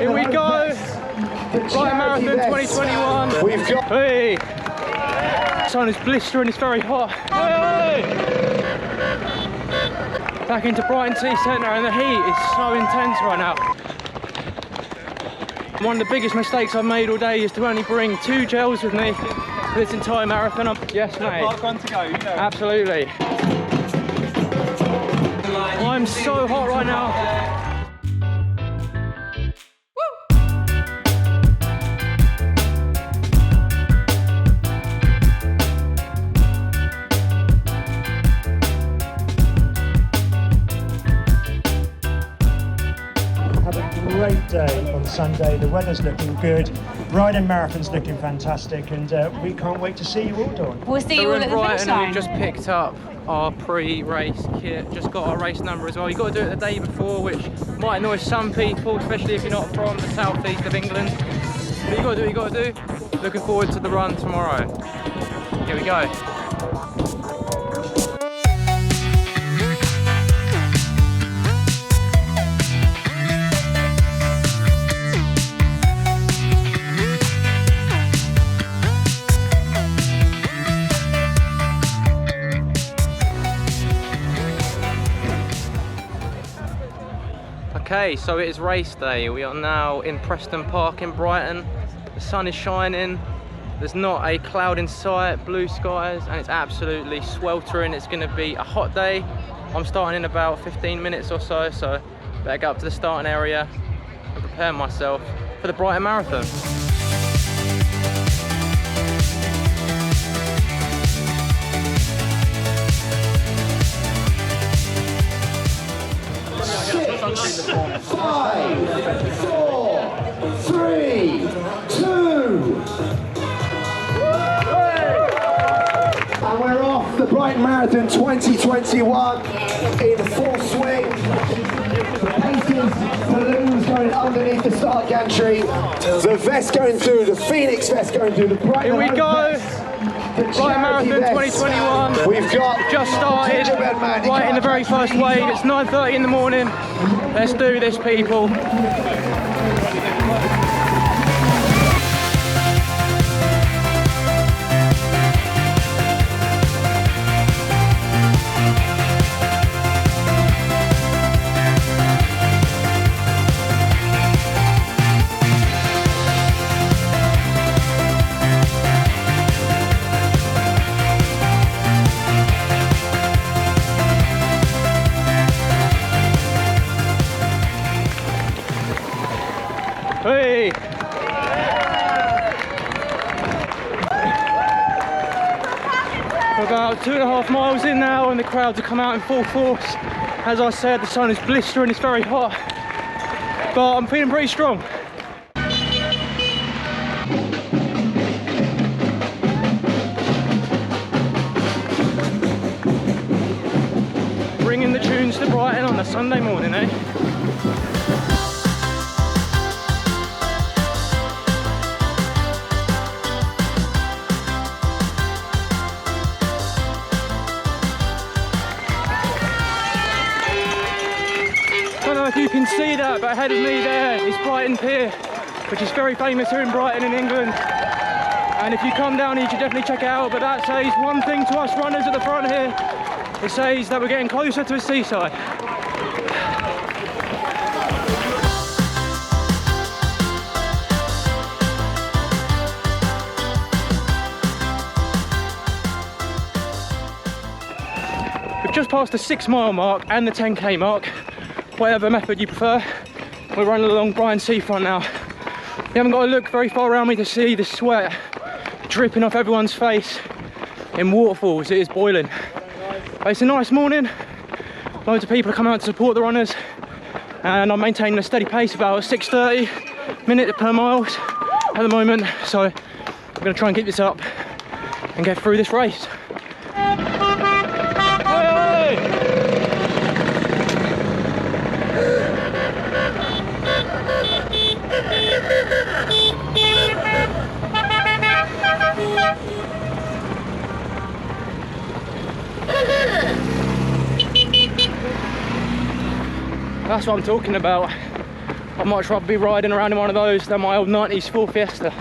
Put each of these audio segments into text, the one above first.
Here we go. Brighton Marathon 2021. We've got. Hey. The sun is blistering, it's very hot. Hey. Back into Brighton City Centre and the heat is so intense right now. One of the biggest mistakes I've made all day is to only bring 2 gels with me for this entire marathon. Yes, mate. Park one to go, you know. Absolutely. I'm so hot right now. Great day on Sunday, the weather's looking good, Brighton Marathon's looking fantastic, and we can't wait to see you all, Dawn. We'll see you all at the finish Brighton, line. we've just picked up our pre-race kit, just got our race number as well. You've got to do it the day before, which might annoy some people, especially if you're not from the southeast of England. But you've got to do what you've got to do. Looking forward to the run tomorrow. Here we go. Okay, so it is race day. We are now in Preston Park in Brighton. The sun is shining. There's not a cloud in sight, blue skies, and it's absolutely sweltering. It's going to be a hot day. I'm starting in about 15 minutes or so, so better get up to the starting area and prepare myself for the Brighton Marathon. Five, 4, 3, 2. And we're off the Brighton Marathon 2021 in full swing. The paces, balloons going underneath the start gantry, the vest going through, the Phoenix vest going through, the Brighton. Here we go. Brighton Marathon 2021. We've got just started right in the very first wave. It's 9:30 in the morning. Let's do this, people. Hey! We're about 2.5 miles in now and the crowds have come out in full force. As I said, the sun is blistering, it's very hot, but I'm feeling pretty strong. Bringing the tunes to Brighton on a Sunday morning, eh? I don't know if you can see that, but ahead of me there is Brighton Pier, which is very famous here in Brighton in England. And if you come down here, you should definitely check it out. But that says one thing to us runners at the front here. It says that we're getting closer to the seaside. We've just passed the 6-mile mark and the 10k mark. Whatever method you prefer. We're running along Brighton seafront now. You haven't got to look very far around me to see the sweat dripping off everyone's face in waterfalls. It is boiling. But it's a nice morning. Loads of people are coming out to support the runners, and I'm maintaining a steady pace about 6:30 minutes per mile at the moment. So I'm going to try and keep this up and get through this race. That's what I'm talking about. I'd much rather be riding around in one of those than my old 90s Ford Fiesta.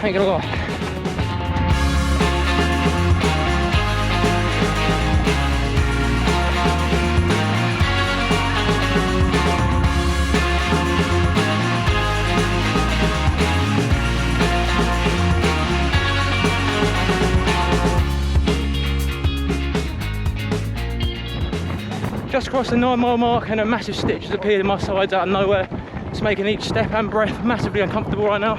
Ain't gonna lie. Just crossed the 9-mile mark and a massive stitch has appeared in my sides out of nowhere. It's making each step and breath massively uncomfortable right now.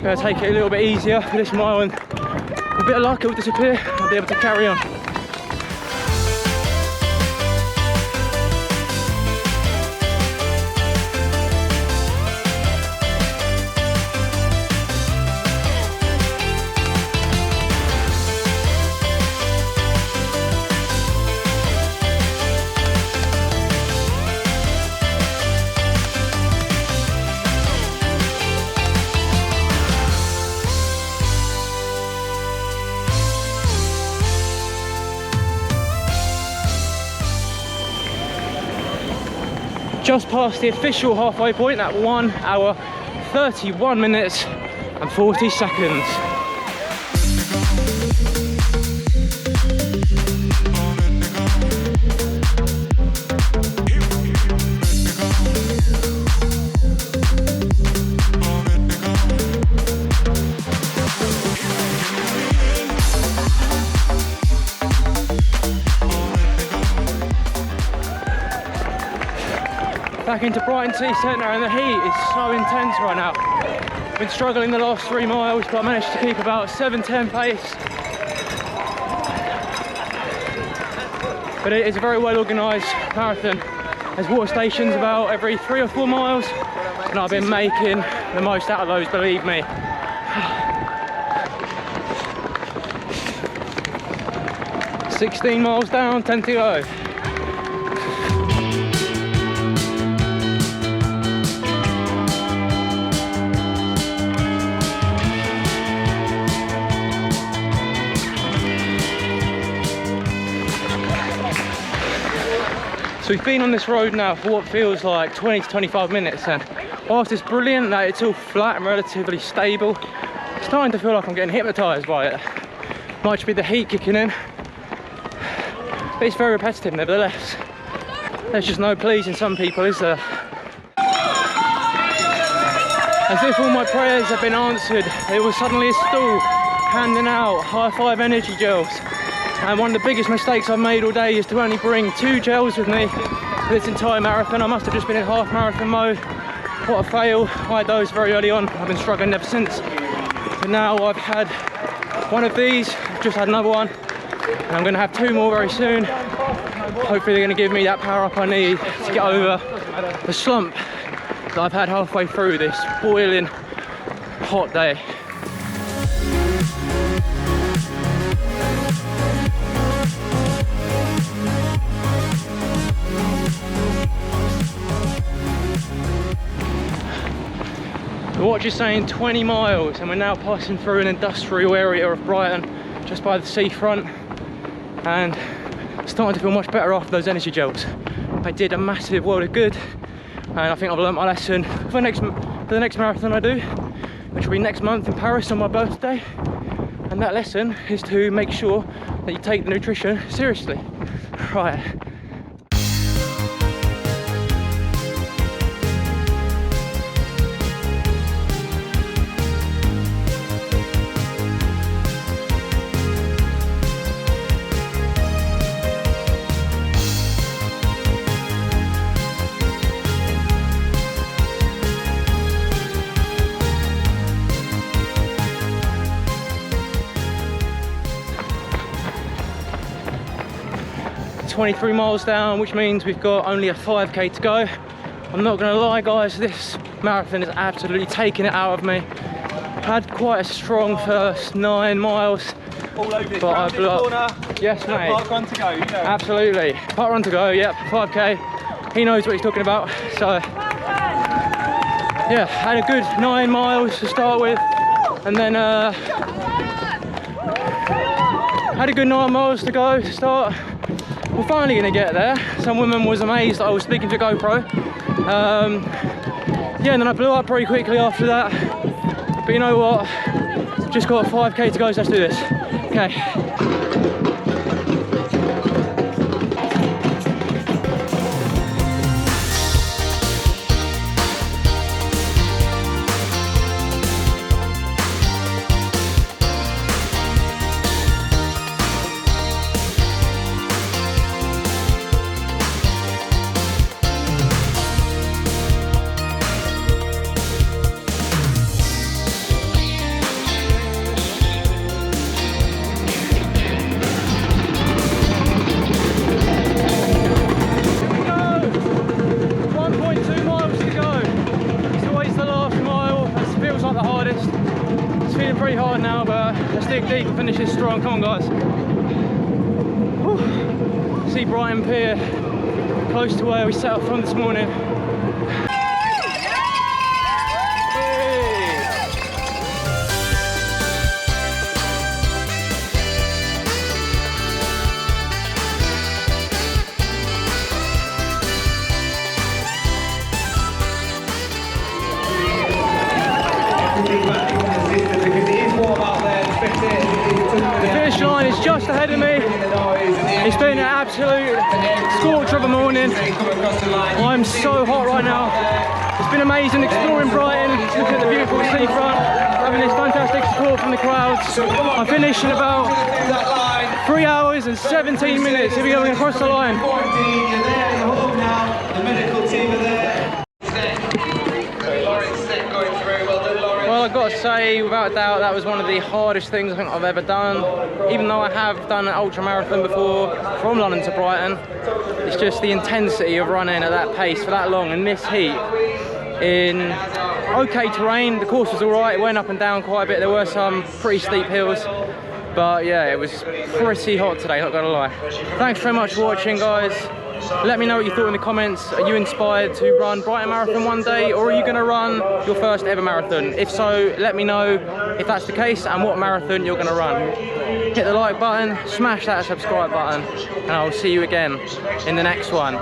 Gonna take it a little bit easier for this mile, and with a bit of luck it will disappear. I'll be able to carry on. Just past the official halfway point at 1 hour 31 minutes and 40 seconds. Back into Brighton City Centre, and the heat is so intense right now. Been struggling the last 3 miles, but I managed to keep about 7:10 pace. But it is a very well organised marathon. There's water stations about every 3 or 4 miles, and I've been making the most out of those, believe me. "16 miles down, 10 to go." So we've been on this road now for what feels like 20 to 25 minutes, and whilst it's brilliant that it's all flat and relatively stable, I'm starting to feel like I'm getting hypnotised by it. Might just be the heat kicking in, but it's very repetitive nevertheless. There's just no pleasing some people, is there? As if all my prayers have been answered, it was suddenly a stall handing out high five energy gels. And one of the biggest mistakes I've made all day is to only bring 2 gels with me for this entire marathon. I must have just been in half marathon mode. What a fail. I had those very early on. I've been struggling ever since. But now I've had one of these, I've just had another one, and I'm going to have 2 more very soon. Hopefully they're going to give me that power up I need to get over the slump that I've had halfway through this boiling hot day. The watch is saying 20 miles, and we're now passing through an industrial area of Brighton just by the seafront, and starting to feel much better after those energy gels. They did a massive world of good, and I think I've learned my lesson for the next marathon I do, which will be next month in Paris on my birthday. And that lesson is to make sure that you take the nutrition seriously. Right. "23 miles down, which means we've got only a 5k to go. I'm not gonna lie guys, this marathon is absolutely taking it out of me. Had quite a strong first 9 miles, but I blew up. Yes mate. Park run to go, you know. Absolutely. Park run to go, yep, 5k. He knows what he's talking about. So yeah, had a good 9 miles to start with, and then had a good 9 miles to go to start. We're finally going to get there. Some woman was amazed that I was speaking to GoPro, Yeah, and then I blew up pretty quickly after that. But you know what? Just got 5k to go, so let's do this. Okay. Pretty hard now, but let's dig deep and finish this strong. Come on, guys. Whew. See Brighton Pier, close to where we set off from this morning. The finish line is just ahead of me. It's been an absolute scorcher of a morning. I'm so hot right now. It's been amazing exploring Brighton, looking at the beautiful seafront, having this fantastic support from the crowds. I finished in about 3 hours and 17 minutes. Here we go, we're across the line. Well, I've got to say, without a doubt, that was one of the hardest things I think I've ever done. Even though I have done an ultra marathon before, from London to Brighton, it's just the intensity of running at that pace for that long in this heat, in okay terrain. The course was all right, it went up and down quite a bit. There were some pretty steep hills, but yeah, it was pretty hot today, not gonna lie. Thanks very much for watching, guys. Let me know what you thought in the comments. Are you inspired to run Brighton Marathon one day, or are you going to run your first ever marathon? If so, let me know if that's the case and what marathon you're going to run. Hit the like button, smash that subscribe button, and I'll see you again in the next one.